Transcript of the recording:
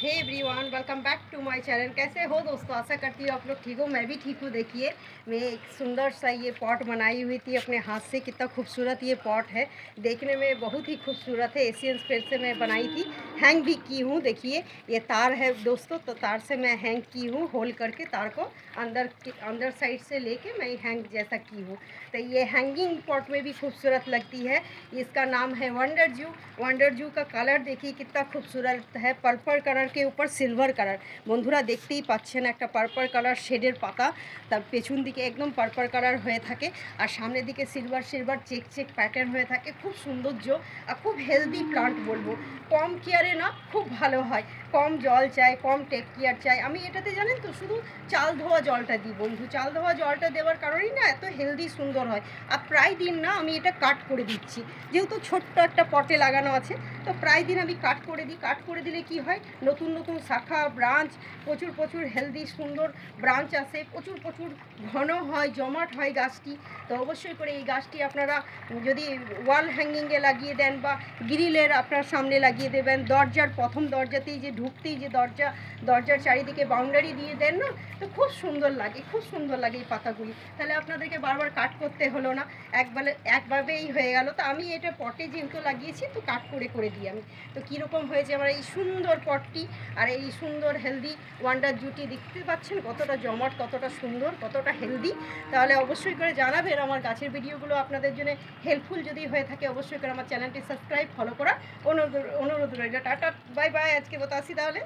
Hey everyone, welcome back to my channel. कैसे हो दोस्तों? आशा करती हूँ आप लोग ठीक हो। मैं भी ठीक हूँ। देखिए, मैं एक सुंदर सा ये पॉट बनाई हुई थी अपने हाथ से। कितना खूबसूरत ये पॉट है, देखने में बहुत ही खूबसूरत है। एशियन स्पेस से मैं बनाई थी, हैंग भी की हूँ। देखिए, ये तार है दोस्तों, तो तार से मैं हैंग की हूँ। होल करके तार को अंदर साइड से लेके मैं हैंग जैसा की हूँ। तो ये हैंगिंग पॉट में भी खूबसूरत लगती है। इसका नाम है वंडर जू। वंडर जू का कलर देखिए कितना खूबसूरत है, पर्पल कलर के ऊपर सिल्वर कलर। বন্ধুরা দেখতেই পাচ্ছেন একটা পার্পল কালার শেডের পাতা, তার পেছন দিকে একদম পার্পল কালার হয়ে থাকে আর সামনের দিকে silver silver check check pattern হয়ে থাকে। খুব সৌন্দর্য আর খুব হেলদি প্লান্ট বলবো। কম কেয়ারে না, খুব ভালো হয়। কম জল চাই, কম টেক কেয়ার চাই। আমি এটাতে জানেন তো শুধু চাল ধোয়া জলটা দিই বন্ধু। চাল ধোয়া জলটা দেওয়ার কারণেই না এত হেলদি সুন্দর হয়। আর প্রায় দিন না আমি এটা কাট করে দিচ্ছি, যেহেতু ছোট্ট একটা পটে লাগানো আছে। তো প্রায় দিন আমি কাট করে দিই। কাট করে দিলে কি হয়, নতুন নতুন শাখা ব্রাঞ্চ, প্রচুর প্রচুর হেলদি সুন্দর ব্রাঞ্চ আসে, প্রচুর প্রচুর ঘন হয়, জমাট হয় গাছটি। তো অবশ্যই করে এই গাছটি আপনারা যদি ওয়াল হ্যাঙ্গিংয়ে লাগিয়ে দেন বা গ্রিলের আপনার সামনে লাগিয়ে দেবেন, দরজার প্রথম দরজাতেই যে ঢুকতেই যে দরজার চারিদিকে বাউন্ডারি দিয়ে দেন না, তো খুব সুন্দর লাগে, খুব সুন্দর লাগে এই পাতাগুলি। তাহলে আপনাদেরকে বারবার কাট করতে হলো না, একভাবেই হয়ে গেল। তো আমি এটা পটে যেহেতু লাগিয়েছি, তো কাট করে করে দিই আমি। তো কীরকম হয়েছে আমার এই সুন্দর পটটি আর এই সুন্দর হেলদি ওয়ান্ডার জুটি, দেখতে পাচ্ছেন কতটা জমাট, কতটা সুন্দর, কতটা হেলদি। তাহলে অবশ্যই করে জানাবেন আমার গাছের ভিডিওগুলো আপনাদের জন্য হেল্পফুল যদি হয়ে থাকে। অবশ্যই করে আমার চ্যানেলটি সাবস্ক্রাইব ফলো করা অনুরোধ রইল। টাটা, বাই বাই, আজকে মতো আসি তাহলে।